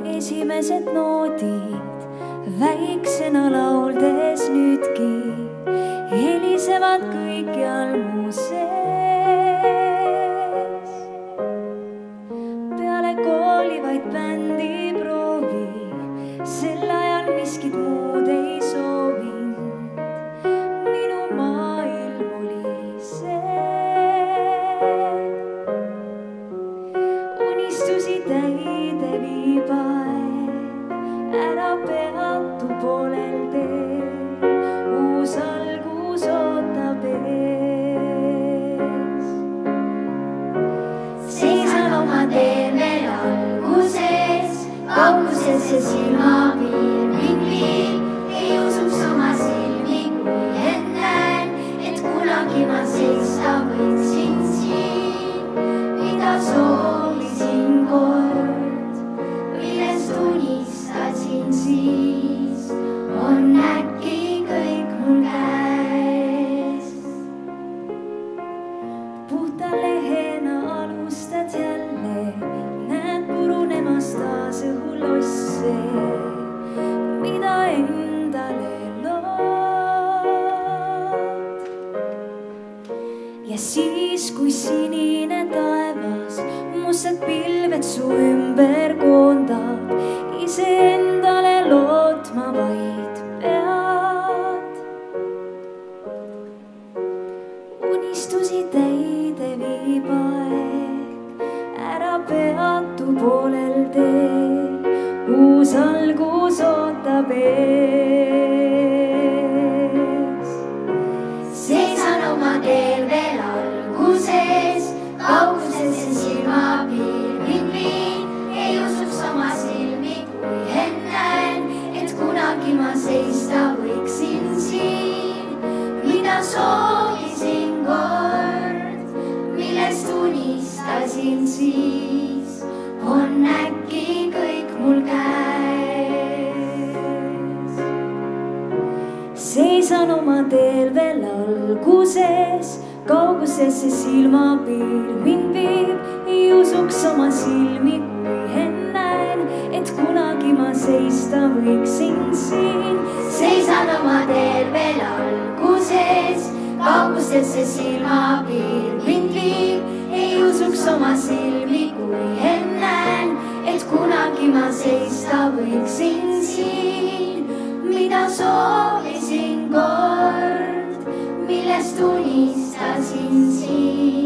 esimesed noodid väiksena lauldes nüüdki helisevad kõikjal mu sees. Peale kooli vaid bändi proovi, sel ajal miskit muud ei soovinud. Minu maailm oli see, unistusi täide viib aeg, ära peatu poolel teel, uus algus ootab ees. Seisan oma teel veel alguses, kauguses see silmapiir mind viib, ei usuks oma silmi, kui ennäen, et kunagi ma seista võiksin siin, mida soovisin kord, millest unistasin siis, on äkki kõik mul käes. Puhta lehena alustad jälle, näed purunemas taas õhulosse, mida endale lood. Ja siis, kui sinine taevas mustad pilved su ümber koondab, iseendale lootma vaid pead. Unistusi täide viib aeg, ära peatu poolel teel, uus algus ootab ees. Seisan oma teel veel alguses, kauguses see silmapiir mind viib, ei usuks oma silmi, kui ennäen, et kunagi ma seista võiksin siin, mida soovisin kord, millest unistasin siis, on äkki kõik mul käes. Seisan oma teel veel alguses, kauguses see silmapiir mind viib, ei usuks oma silmi, kui ennäen, et kunagi ma seista võiksin siin. Seisan oma teel veel alguses, kauguses see silmapiir mind viib, ei usuks oma silmi, kui ennäen, et kunagi ma seista võiksin siin, mida soovisin kord, millest unistasin siin.